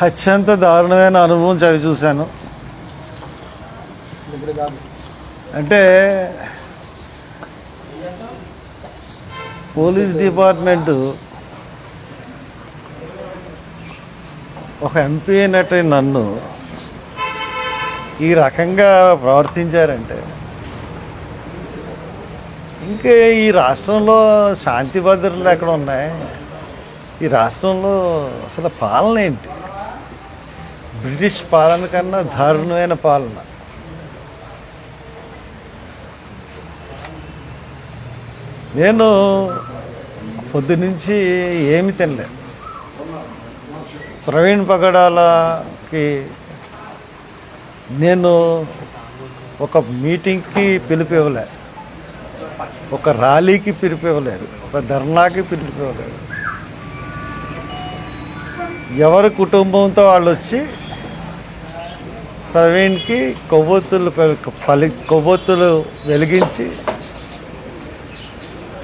అత్యంత దారుణమైన అనుభవం చవి చూశాను. అంటే పోలీస్ డిపార్ట్మెంటు ఒక ఎంపీ అయినట్టు నన్ను ఈ రకంగా ప్రవర్తించారంటే ఇంకా ఈ రాష్ట్రంలో శాంతి భద్రతలు ఎక్కడ ఉన్నాయి? ఈ రాష్ట్రంలో అసలు పాలన ఏంటి? బ్రిటిష్ పాలన కన్నా దారుణమైన పాలన. నేను పొద్దునుంచి ఏమి తినలేదు. ప్రవీణ్ పగడాలకి నేను ఒక మీటింగ్కి పిలుపు ఇవ్వలే, ఒక ర్యాలీకి పిలుపు ఇవ్వలేదు, ఒక ధర్నాకి పిలుపు ఇవ్వలేదు. ఎవరి కుటుంబంతో వాళ్ళు వచ్చి ప్రవీణ్కి కొవ్వొత్తులు వెలిగించి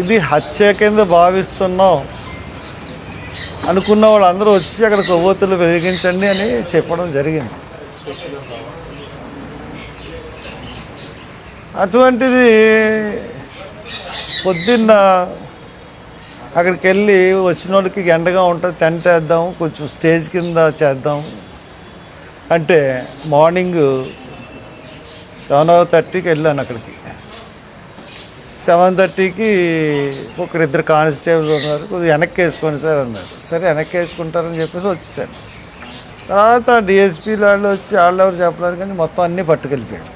ఇది హత్య కింద భావిస్తున్నాం అనుకున్న వాళ్ళందరూ వచ్చి అక్కడ కొవ్వొత్తులు వెలిగించండి అని చెప్పడం జరిగింది. అటువంటిది పొద్దున్న అక్కడికి వెళ్ళి వచ్చిన వాళ్ళకి ఎండగా ఉంటుంది, టెంట్ వేద్దాం, కొంచెం స్టేజ్ కింద చేద్దాం అంటే మార్నింగ్ 7:30కి వెళ్ళాను. అక్కడికి 7:30కి ఒకరిద్దరు కానిస్టేబుల్ ఉన్నారు, కొద్దిగా వెనక్కి వేసుకొని సార్ అన్నారు. సరే వెనక్కి వేసుకుంటారని చెప్పేసి వచ్చేసాను. తర్వాత డిఎస్పీ వాళ్ళు వచ్చి ఎవరు చెప్పలేరు కానీ మొత్తం అన్నీ పట్టుకెళ్ళిపోయారు.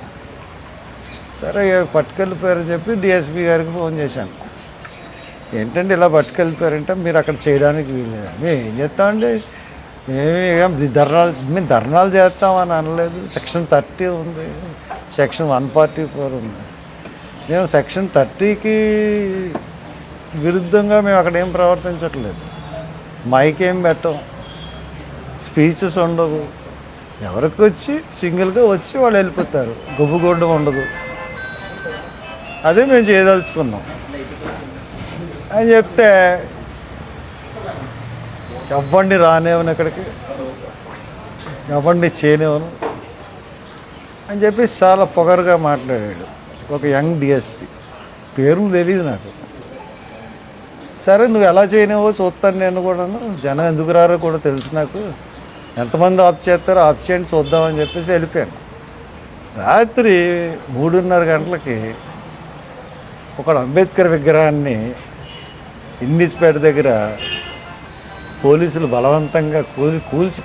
సరే పట్టుకెళ్ళిపోయారని చెప్పి డిఎస్పీ గారికి ఫోన్ చేశాను. ఏంటంటే ఇలా పట్టుకెళ్ళిపోయారంటే మీరు అక్కడ చేయడానికి వీల్లేదు. మేము ఏం చేస్తామండి, మేము ధర్నాలు చేస్తామని అనలేదు. సెక్షన్ 30 ఉంది, సెక్షన్ 144 ఉంది. మేము సెక్షన్ 30కి విరుద్ధంగా మేము అక్కడ ఏం ప్రవర్తించట్లేదు. మైక్ ఏం పెట్టం, స్పీచెస్ ఉండవు. ఎవరికి వచ్చి సింగిల్గా వచ్చి వాళ్ళు వెళ్ళిపోతారు, గుబ్బుగొడ్డం ఉండదు. అదే మేము చేయదలుచుకున్నాం అని చెప్తే ఎవరిని రానివ్వను, ఇక్కడికి ఎవరిని చేయనివ్వను అని చెప్పి చాలా పొగరుగా మాట్లాడాడు ఒక యంగ్ డిఎస్పీ. పేర్లు తెలియదు నాకు. సరే నువ్వు ఎలా చేయనివో చూస్తాను నేను కూడాను, జనం ఎందుకు రారో కూడా తెలుసు నాకు, ఎంతమంది ఆఫ్ చేస్తారో ఆఫ్ చేయండి చూద్దామని చెప్పేసి వెళ్ళిపోయాను. రాత్రి 3:30 గంటలకి ఒకడు అంబేద్కర్ విగ్రహాన్ని ఇండిస్పేట దగ్గర పోలీసులు బలవంతంగా కూల్చి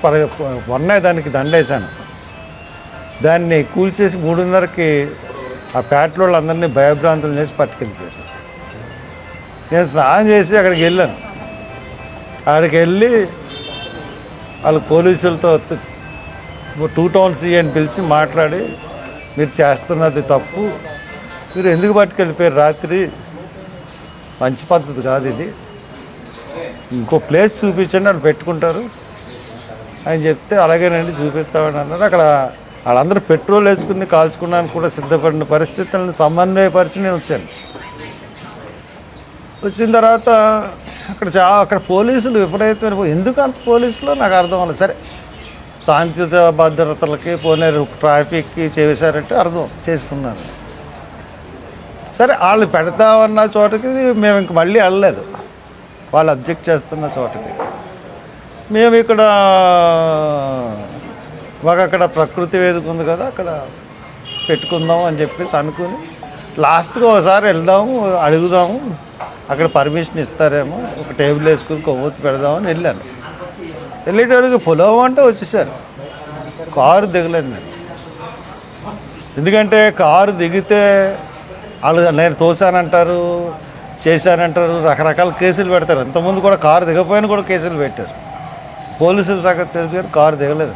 ఉన్నాయి, దానికి దండేశాను. దాన్ని కూల్చేసి 3:30కి ఆ పేటలో వాళ్ళందరినీ భయభ్రాంతులు చేసి పట్టుకెళ్ళిపోయారు. నేను స్నానం చేసి అక్కడికి వెళ్ళాను. అక్కడికి వెళ్ళి వాళ్ళు పోలీసులతో 2 టౌన్ సిఐ అని పిలిచి మాట్లాడి మీరు చేస్తున్నది తప్పు, మీరు ఎందుకు పట్టుకెళ్ళిపోయారు రాత్రి, మంచి పద్ధతి కాదు ఇది, ఇంకో ప్లేస్ చూపించండి వాళ్ళు పెట్టుకుంటారు అని చెప్తే అలాగేనండి చూపిస్తామని అన్నారు. అక్కడ వాళ్ళందరూ పెట్రోల్ వేసుకుని కాల్చుకోవడానికి కూడా సిద్ధపడిన పరిస్థితులను సమన్వయపరిచి నేను వచ్చాను. వచ్చిన తర్వాత అక్కడ పోలీసులు విపరీతమైన, ఎందుకు అంత పోలీసులు నాకు అర్థం అవ్వలేదు. సరే శాంతి భద్రతలకి పోనీ ట్రాఫిక్కి చేశారంటే అర్థం చేసుకున్నాను. సరే వాళ్ళు పెడతామన్న చోటకి మేము ఇంక మళ్ళీ వెళ్ళలేదు, వాళ్ళు అబ్జెక్ట్ చేస్తున్న చోటకి. మేము ఇక్కడ అక్కడ ప్రకృతి వేదిక ఉంది కదా, అక్కడ పెట్టుకుందాం అని చెప్పేసి అనుకుని లాస్ట్గా ఒకసారి వెళ్దాము అడుగుదాము, అక్కడ పర్మిషన్ ఇస్తారేమో, ఒక టేబుల్ వేసుకుని కొవ్వొత్తి పెడదామని వెళ్ళాను. వెళ్ళేటడుగు పొలం అంటే వచ్చేసారు. కారు దిగలేదు నేను, ఎందుకంటే కారు దిగితే వాళ్ళు నేను తోసానంటారు, చేశానంటారు, రకరకాల కేసులు పెడతారు. ఇంతకుముందు కూడా కారు దిగపోయినా కూడా కేసులు పెట్టారు. పోలీసులు సంగతి తెలుసు కానీ కారు దిగలేదు.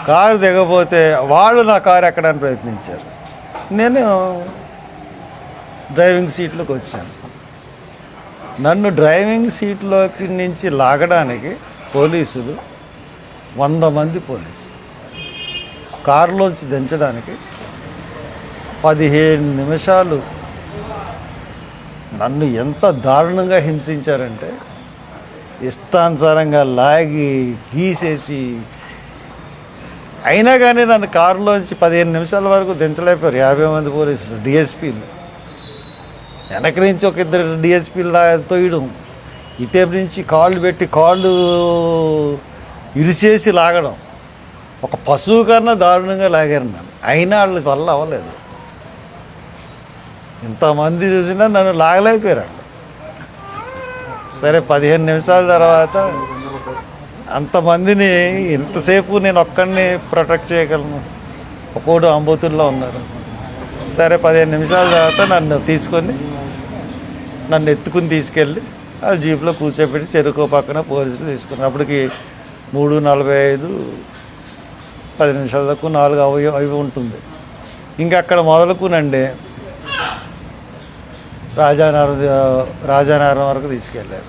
కారు దిగపోతే వాళ్ళు నా కారు ఎక్కడానికి ప్రయత్నించారు. నేను డ్రైవింగ్ సీట్లోకి వచ్చాను. నన్ను డ్రైవింగ్ సీట్లోకి నుంచి లాగడానికి పోలీసులు 100 మంది పోలీసులు, కారులోంచి దించడానికి 15 నిమిషాలు నన్ను ఎంత దారుణంగా హింసించారంటే ఇష్టానుసారంగా లాగి గీసేసి, అయినా కానీ నన్ను కారులోంచి 15 నిమిషాల వరకు దించలేకపోయారు 50 మంది పోలీసులు, డిఎస్పీలు. వెనక నుంచి ఒక ఇద్దరు డిఎస్పీలు తోయడం, ఇటేపు నుంచి కాళ్ళు పెట్టి కాళ్ళు ఇరిసేసి లాగడం, ఒక పశువు కన్నా దారుణంగా లాగారు నన్ను. అయినా వాళ్ళ వల్ల అవ్వలేదు. ఇంతమంది చూసినా నన్ను లాగలేకపోయారు వాళ్ళు. సరే 15 నిమిషాల తర్వాత అంతమందిని ఇంతసేపు నేను ఒక్కడిని ప్రొటెక్ట్ చేయగలను, ఒక్కోడు అంబోతుల్లో ఉన్నారు. సరే 15 నిమిషాల తర్వాత నన్ను ఎత్తుకుని తీసుకెళ్ళి ఆ జీప్లో కూర్చోబెట్టి చెరుకు పక్కన పోలీసులు తీసుకున్నారు. అప్పటికి 3:45, 10 నిమిషాల దాకా 4 అవి ఉంటుంది. ఇంకా అక్కడ మొదలుకునండి రాజానగరం వరకు తీసుకెళ్ళారు.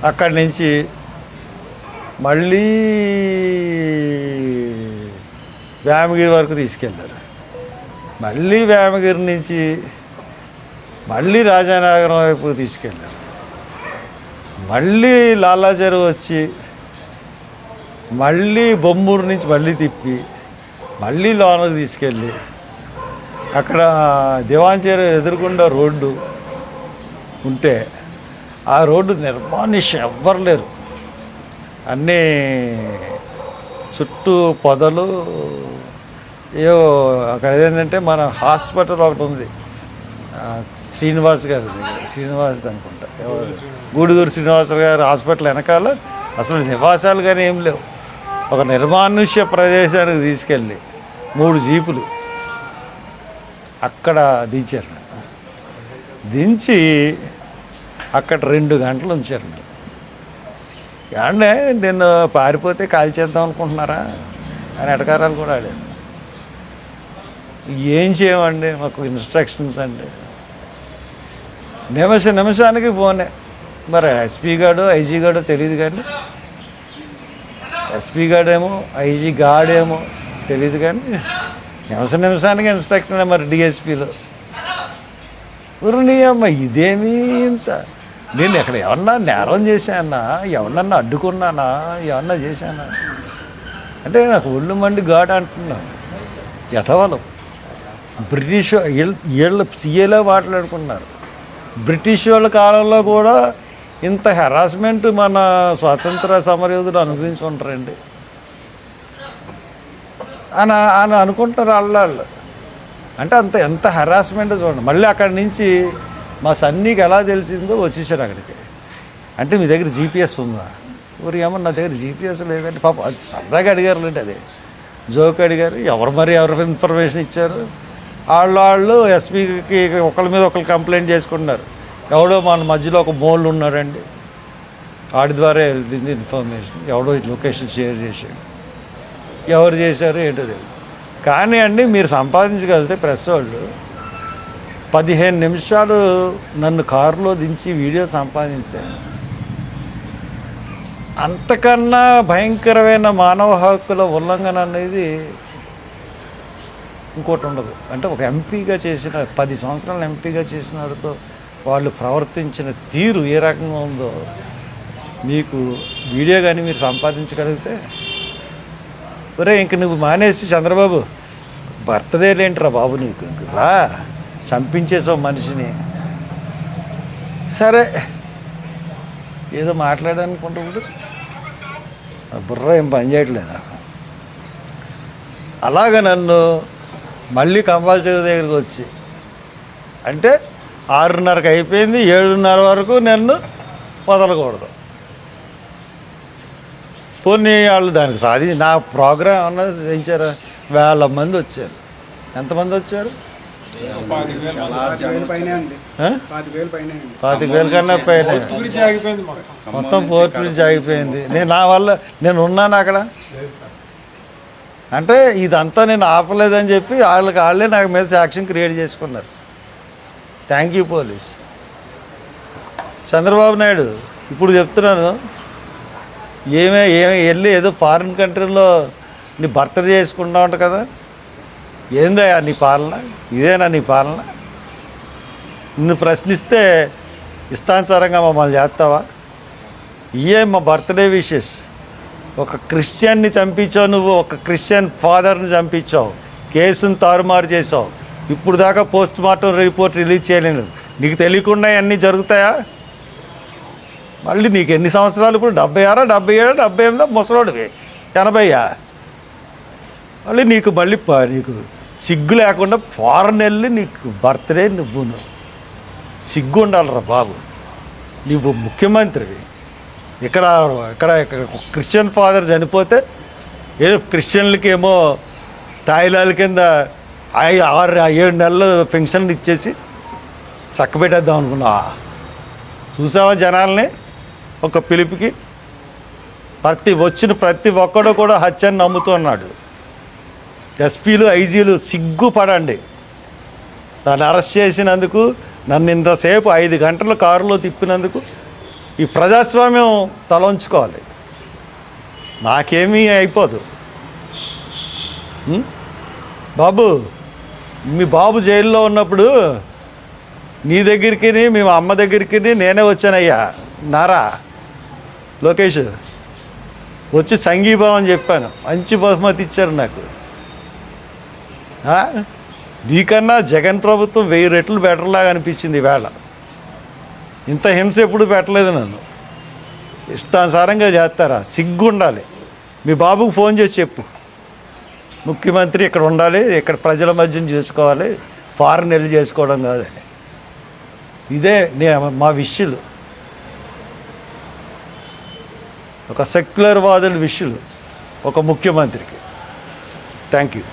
అక్కడి నుంచి మళ్ళీ వేమగిరి వరకు తీసుకెళ్ళారు. మళ్ళీ వేమగిరి నుంచి మళ్ళీ రాజానగరం వైపు తీసుకెళ్ళారు. మళ్ళీ లాలాచెరువు వచ్చి మళ్ళీ బొమ్మూరు నుంచి మళ్ళీ తిప్పి మళ్ళీ లోనకు తీసుకెళ్ళి అక్కడ దివాంచెరువు ఎదురుకుండా రోడ్డు ఉంటే ఆ రోడ్డు నిర్మానుష్యం, ఎవ్వరు లేరు. అన్నీ చుట్టూ పొదలు. ఏవో అక్కడ ఏంటంటే మన హాస్పిటల్ ఒకటి ఉంది, శ్రీనివాస్ గారి దగ్గర, శ్రీనివాస్ అనుకుంటా, గూడూరు శ్రీనివాస గారి హాస్పిటల్ వెనకాల అసలు నివాసాలు కానీ ఏం లేవు. ఒక నిర్మానుష్య ప్రదేశానికి తీసుకెళ్ళి 3 జీపులు అక్కడ దించారు. దించి అక్కడ 2 గంటలు ఉంచారు. అంటే నేను పారిపోతే కాల్ చేద్దాం అనుకుంటున్నారా అని ఎటకారాలు కూడా ఆడాను. ఏం చేయమండి, మాకు ఇన్స్ట్రక్షన్స్ అండి. నిమిషానికి ఫోనే. మరి ఎస్పీ గాడో ఐజీ గాడో తెలియదు, కానీ ఎస్పీ గాడేమో ఐజీ గాడేమో తెలియదు, కానీ నిమిషానికి ఇన్స్ట్రక్షన్. మరి డిఎస్పీలో నీ అమ్మ ఇదేమీ సార్, నేను ఎక్కడ ఎవరన్నా నేరం చేశానా, ఎవరన్నా అడ్డుకున్నానా, ఏమన్నా చేశానా అంటే నాకు ఒళ్ళు మండి గాడ్ అంటున్నాను. యథవలం బ్రిటిష్ వీళ్ళ సీఏలో మాట్లాడుకున్నారు. బ్రిటిష్ వాళ్ళ కాలంలో కూడా ఇంత హెరాస్మెంట్ మన స్వాతంత్ర సమరయోధులు అనుభవించి ఉంటారండి అని అనుకుంటారు వాళ్ళు. అంటే ఎంత హెరాస్మెంట్ చూడండి. మళ్ళీ అక్కడి నుంచి మా సన్నీకి ఎలా తెలిసిందో వచ్చేసాడు అక్కడికి. అంటే మీ దగ్గర జీపీఎస్ ఉందా? ఊరి ఏమో నా దగ్గర జీపీఎస్ లేదంటే పాప అది సరదాగా అడిగారులేండి, అదే జోక్ అడిగారు. ఎవరు ఇన్ఫర్మేషన్ ఇచ్చారు? వాళ్ళు ఎస్పీకి ఒకళ్ళ మీద ఒకళ్ళు కంప్లైంట్ చేసుకుంటున్నారు. ఎవడో మన మధ్యలో ఒక మోళ్ళు ఉన్నాడండి, వాడి ద్వారా వెళ్ళింది ఇన్ఫర్మేషన్, ఎవడో లొకేషన్ షేర్ చేశాడు. ఎవరు చేశారు ఏంటో తెలియదు. కానీ అండి మీరు సంపాదించగలిగితే ప్రెస్ వాళ్ళు 15 నిమిషాలు నన్ను కారులో దించి వీడియో సంపాదించే అంతకన్నా భయంకరమైన మానవ హక్కుల ఉల్లంఘన అనేది ఇంకోటి ఉండదు. అంటే ఒక ఎంపీగా చేసిన 10 సంవత్సరాలు ఎంపీగా చేసిన వారితో వాళ్ళు ప్రవర్తించిన తీరు ఏ రకంగా ఉందో మీకు వీడియో కానీ మీరు సంపాదించగలిగితే, ఒరే ఇంక నువ్వు మానేసి చంద్రబాబు బర్త్డే లేంట్రా బాబు నీకు రా చంపించేసావు మనిషిని. సరే ఏదో మాట్లాడాలనుకుంటూ బుర్ర ఏం పని చేయట్లేదు. అలాగ నన్ను మళ్ళీ కంబాల చెరువు దగ్గరికి వచ్చి అంటే 6:30కి అయిపోయింది, 7:30 వరకు నన్ను వదలకూడదు. పోనీ వాళ్ళు దానికి నా ప్రోగ్రాం ఏమన్నా చేయించారా? 1000 మంది వచ్చారు. ఎంతమంది వచ్చారు? 25,000 కన్నా పైన. మొత్తం 4th బ్రిడ్జ్ ఆగిపోయింది. నేను ఉన్నాను అక్కడ. అంటే ఇదంతా నేను ఆపలేదని చెప్పి వాళ్ళే నాకు మీద సాక్ష్యం క్రియేట్ చేసుకున్నారు. Thank you police. Chandrababu Naidu ఇప్పుడు చెప్తున్నాను, ఏమే వెళ్ళి ఏదో ఫారిన్ కంట్రీలో నీ బర్త్డే చేసుకుంటా ఉంటా కదా, ఏందయ్యా నీ పాలన? ఇదేనా నీ పాలన? నిన్ను ప్రశ్నిస్తే ఇష్టానుసారంగా మమ్మల్ని చేస్తావా? ఇయే మా బర్త్డే విషెస్. ఒక క్రిస్టియన్ని చంపించావు నువ్వు, ఒక క్రిస్టియన్ ఫాదర్ని చంపించావు, కేసును తారుమారు చేసావు. ఇప్పుడు దాకా పోస్ట్ మార్టం రిపోర్ట్ రిలీజ్ చేయలేను. నీకు తెలియకుండా అన్నీ జరుగుతాయా? మళ్ళీ నీకు ఎన్ని సంవత్సరాలు ఇప్పుడు? 76, 77, 78, ముసలోడివి 80. మళ్ళీ నీకు నీకు సిగ్గు లేకుండా ఫారెన్ వెళ్ళి నీకు బర్త్డే నువ్వు సిగ్గు ఉండాలిరా బాబు. నువ్వు ముఖ్యమంత్రివి. ఇక్కడ క్రిస్టియన్ ఫాదర్ చనిపోతే ఏదో క్రిస్టియన్లకి ఏమో తాయిలాల కింద 6-7 నెలలు పెన్షన్లు ఇచ్చేసి చక్కబెట్టేద్దాం అనుకున్నావా? చూసావా జనాల్ని ఒక పిలుపుకి? ప్రతి ఒక్కడు కూడా హత్యని నమ్ముతున్నాడు. ఎస్పీలు, ఐజీలు సిగ్గుపడండి. నన్ను అరెస్ట్ చేసినందుకు, నన్ను ఇంతసేపు 5 గంటలు కారులో తిప్పినందుకు ఈ ప్రజాస్వామ్యం తలంచుకోవాలి. నాకేమీ అయిపోదు బాబు. మీ బాబు జైల్లో ఉన్నప్పుడు నీ దగ్గరికి, మీ అమ్మ దగ్గరికి నేనే వచ్చానయ్యా. నారా లోకేష్ వచ్చి సంఘీభావం చెప్పాను. మంచి బహుమతి ఇచ్చారు నాకు. నీకన్నా జగన్ ప్రభుత్వం 1000 రెట్లు బెటర్లాగా అనిపించింది ఈవేళ. ఇంత హింస ఎప్పుడు పెట్టలేదు నన్ను. ఇష్టానుసారంగా చేస్తారా? సిగ్గు ఉండాలి. మీ బాబుకు ఫోన్ చేసి చెప్పు, ముఖ్యమంత్రి ఇక్కడ ఉండాలి, ఇక్కడ ప్రజల మధ్యన చేసుకోవాలి, ఫారెన్ వెళ్ళి చేసుకోవడం కాదని. ఇదే మా విషయాలు. ఒక సెక్యులర్ వాదుల విషయాలు ఒక ముఖ్యమంత్రికి. Thank you.